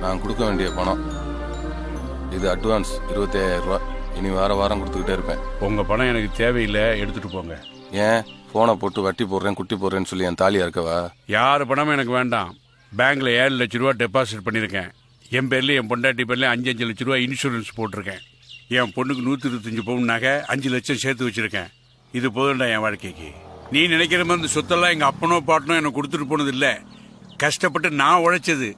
நான் கொடுக்க வேண்டிய பணம் இது. அட்வான்ஸ் 25,000 ரூபா. இனி வாரம் கொடுத்துக்கிட்டே இருப்பேன். உங்கள் பணம் எனக்கு தேவையில்லை, எடுத்துகிட்டு போங்க. ஏன் ஃபோனை போட்டு வட்டி போடுறேன் குட்டி போடுறேன்னு சொல்லி என் தாலியா இருக்கவா? யார் பணமும் எனக்கு வேண்டாம். பேங்க்கில் 7 லட்ச ரூபா டெபாசிட் பண்ணியிருக்கேன். என் பேர்லேயும் என் பொண்டாட்டி பேர்லேயும் 5 லட்ச ரூபா இன்சூரன்ஸ் போட்டிருக்கேன். என் பொண்ணுக்கு 125 பவுன் நகை 5 லட்சம் சேர்த்து வச்சுருக்கேன். இது போதும்டா என் வாழ்க்கைக்கு. நீ நினைக்கிற மாதிரி இந்த சொத்தெல்லாம் எங்கள் அப்பனோ பாட்டனோ எனக்கு கொடுத்துட்டு போனது இல்லை. கஷ்டப்பட்டு நான் உழைச்சது,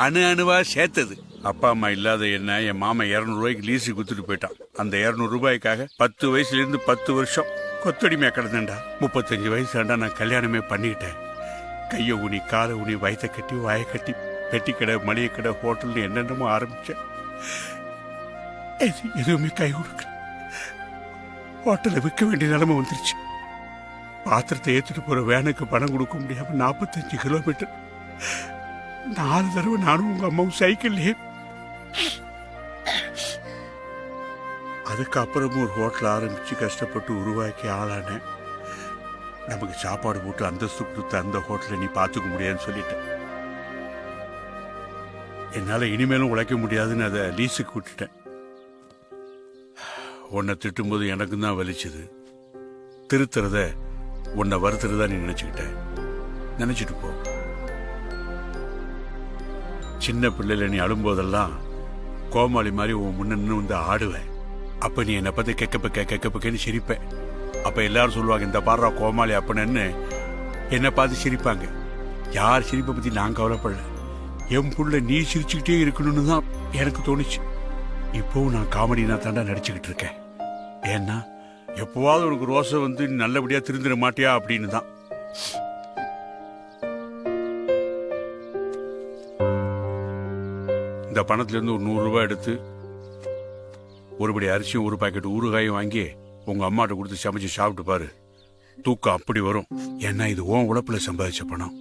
அணுவாக சேர்த்தது. அப்பா அம்மா இல்லாத என்ன என் மாமா 200 ரூபாய்க்கு லீஸுக்கு கொடுத்துட்டு போயிட்டான். அந்த 200 ரூபாய்க்காக 10 வயசுலேருந்து 10 வருஷம் கொத்தடிமையாக கிடந்தேன்டா. 35 வயசாண்டா நான் கல்யாணமே பண்ணிக்கிட்டேன். கையை ஊனி காலை ஊனி வயத்தை கட்டி வாயை கட்டி பெட்டி கடை மளிகை கடை ஹோட்டல்னு என்னென்னமோ ஆரம்பித்தேன். எதுவுமே கை கொடுக்கல. ஹோட்டலை விற்க வேண்டிய நிலைமை வந்துருச்சு. பாத்திரத்தை ஏற்றிட்டு போகிற வேனுக்கு பணம் கொடுக்க முடியாமல் 45 கிலோமீட்டர் 4 தடவை நானும் உங்கள் அம்மாவும் சைக்கிள்லேயே. அதுக்கப்புறமும் ஒரு ஹோட்டல் ஆரம்பித்து கஷ்டப்பட்டு உருவாக்கி ஆளானேன். நமக்கு சாப்பாடு போட்டு அந்தஸ்து கொடுத்த அந்த ஹோட்டலை நீ பார்த்துக்க முடியாதுன்னு சொல்லிட்டேன். என்னால் இனிமேலும் உழைக்க முடியாதுன்னு அதை லீஸுக்கு விட்டுட்டேன். உன்னை திட்டும்போது எனக்கும் தான் வலிச்சுது. திருத்துறத உன்னை வருத்துறதா நீ நினைச்சிட்டு போ. சின்ன பிள்ளைல நீ அழும்போதெல்லாம் கோமாளி மாதிரி உன் முன்ன வந்து ஆடுவேன். அப்ப நீ என்னை பத்தி கேட்கப்பேன்னு சிரிப்பேன். அப்ப எல்லாரும் சொல்லுவாங்க, இந்த பாடுறா கோமாளி அப்பன்னு என்னை பார்த்து சிரிப்பாங்க. யார் சிரிப்பை பத்தி நான் கவலைப்படல. என் புள்ள நீ சிரிச்சுக்கிட்டே இருக்கணும்னு தான் எனக்கு தோணுச்சு. இப்போவும் நான் காமெடினா தாண்டா நடிச்சுக்கிட்டு இருக்கேன். ஏன்னா எப்போவாவது உனக்கு ரோசை வந்து நல்லபடியா திருந்திட மாட்டியா அப்படின்னு தான். இந்த பணத்துல இருந்து ஒரு 100 ரூபாய் எடுத்து ஒருபடி அரிசியும் ஒரு பாக்கெட் ஊறுகாயும் வாங்கி உங்க அம்மாட்ட கொடுத்து சமைச்சு சாப்பிட்டு பாரு. தூக்கம் அப்படி வரும். ஏன்னா இது உன் உழைப்புல சம்பாதிச்ச பணம்.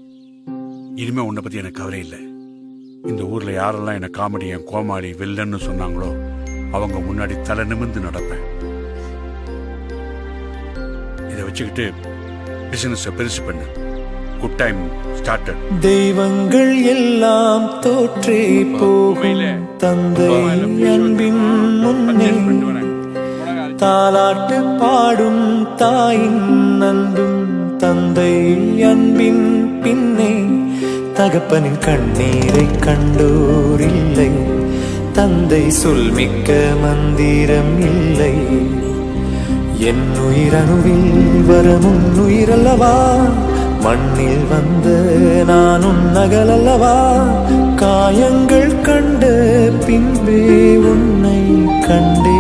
இனிமே உன்னை பத்தி எனக்கு கவலை இல்லை. இந்த ஊர்ல யாரெல்லாம் என்ன காமெடி என் கோமாளி வில்லன்னு சொன்னாங்களோ அவங்க முன்னாடி தலை நிமிர்ந்து நடப்பேன். இதை வச்சுக்கிட்டு பிசினஸ் பெருசு பண்ணு. Good time started. தெய்வங்கள் எல்லாம் தோற்றே போகும் தந்தை அன்பின் முன்னே தாலாட்டு பாடும் தாயின் அன்பும் தந்தை அன்பின் பின்னே தகப்பனின் கண்ணீரை கண்டோர் இல்லை. தந்தை சொல்மிக்க மந்திரம் இல்லை. என் உயிரணுவில் வரும் உயிரல்லவா, மண்ணில் வந்த நானும் நகலல்லவா. காயங்கள் கண்ட பின்பே உன்னை கண்டே